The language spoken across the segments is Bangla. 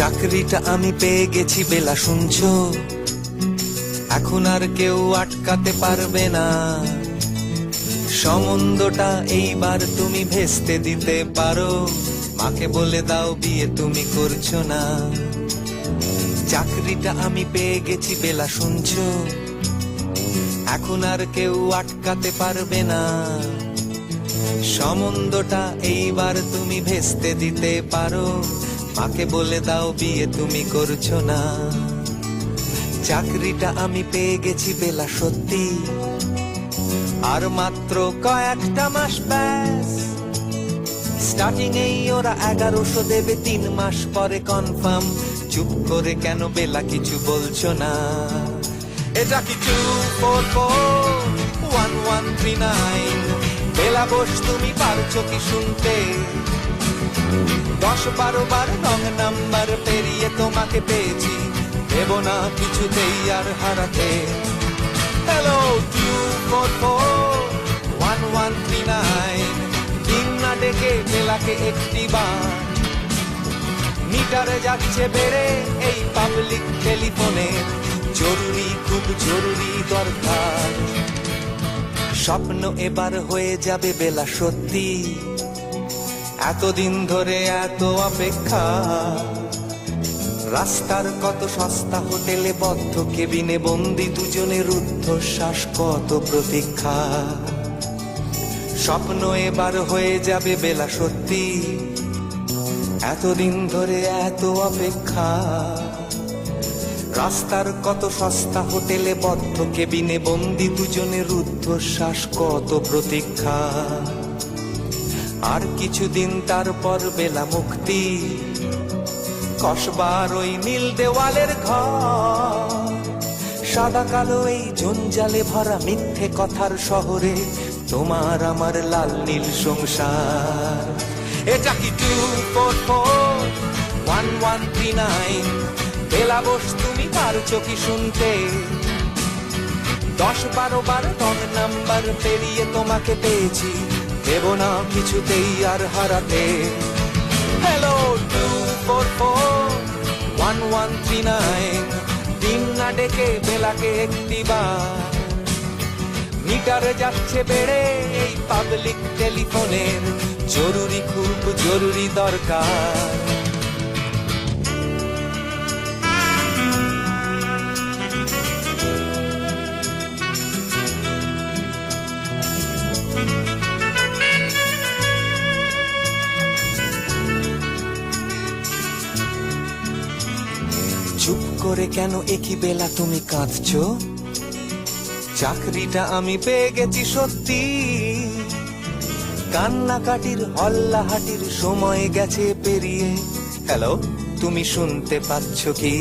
চাকরিটা আমি পেয়ে গেছি বেলা, শুনছো? এখন আর কেউ আটকাতে পারবে না। সম্বন্ধটা এইবার তুমি ভেস্তে দিতে পারো। মাকে বলে দাও বিয়ে তুমি করছো না। চাকরিটা আমি পেয়ে গেছি বেলা, শুনছো? এখন আর কেউ আটকাতে পারবে না। সম্বন্ধটা এইবার তুমি ভেস্তে দিতে পারো। মাকে বলে দাও বিয়ে তুমি করছো না। চাকরিটা আমি পেয়ে গেছি বেলা, সত্যি। আর মাত্র কয়েকটা মাস ব্যাস। স্টার্টিং এই ওরা 1100 দেবে, 3 মাস পরে কনফার্ম। চুপ করে কেন বেলা কিছু বলছো না? এটা কি 2441139? বেলা বোস তুমি পারছো কি শুনতে? 10-12 বার রং নাম্বার পেরিয়ে তোমাকে পেয়েছি, দেব না কিছুতেই আর হারাতে। হ্যালো 2441139, দিন না ডেকে বেলাকে একটি বার। মিটারে যাচ্ছে বেড়ে এই পাবলিক টেলিফোনে, জরুরি খুব জরুরি দরকার। স্বপ্ন এবার হয়ে যাবে বেলা, সত্যি। এতদিন ধরে এত অপেক্ষা। রাস্তার কত সস্তা হোটেলে বদ্ধ কেবিনে বন্দি দুজনের রুদ্ধশ্বাস, কত প্রতীক্ষা। স্বপ্ন এবার হয়ে যাবে বেলা, সত্যি। এতদিন ধরে এত অপেক্ষা। রাস্তার কত সস্তা হোটেলে বদ্ধ কেবিনে বন্দি দুজনের রুদ্ধশ্বাস, কত প্রতীক্ষা। আর কিছুদিন তারপর বেলা মুক্তি। কসবার ওই নীল দেওয়ালের ঘর, সাদা কালো এই জঞ্জালে ভরা মিথ্যে কথার শহরে তোমার আমার লাল নীল সংসার। এটা কি 2441139? বেলা বোস তুমি পারছো কি শুনতে? 10-12 বার রং নাম্বার পেরিয়ে তোমাকে পেয়েছি, দেব না কিছুতেই আর হারাতে। হ্যালো 2441139, দিন না ডেকে বেলাকে একটি বার। মিটারে যাচ্ছে বেড়ে এই পাবলিক টেলিফোনের, জরুরি খুব জরুরি দরকার। চুপ করে কেন একই বেলা তুমি কাঁদছো? চাকরিটা আমি পেয়ে গেছি সত্যি। কান্নাকাটির হল্লাহাটির সময় গেছে পেরিয়ে। হ্যালো তুমি শুনতে পাচ্ছ কি?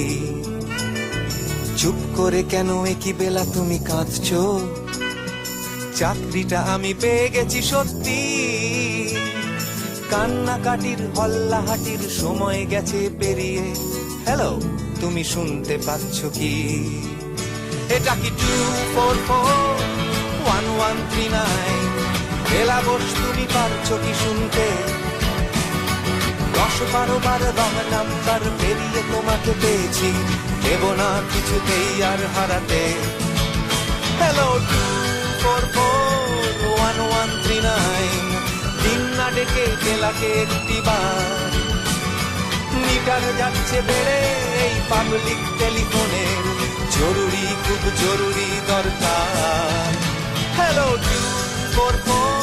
চুপ করে কেন একই বেলা তুমি কাঁদছো? চাকরিটা আমি পেয়ে গেছি সত্যি। কান্নাকাটির হল্লাহাটির সময় গেছে পেরিয়ে। হ্যালো তুমি শুনতে পাচ্ছ কি? এটা কি 2441139? বেলা বোস তুমি পারছো কি শুনতে? 10-12 বার রং নাম্বার পেরিয়ে তোমাকে পেয়েছি, দেব না কিছুতেই আর হারাতে। হ্যালো 2441139, দিন না ডেকে বেলাকে একটি বার। মিটার যাচ্ছে বেড়ে এই পাবলিক টেলিফোনের, জরুরি খুব জরুরি দরকার। হ্যালো 244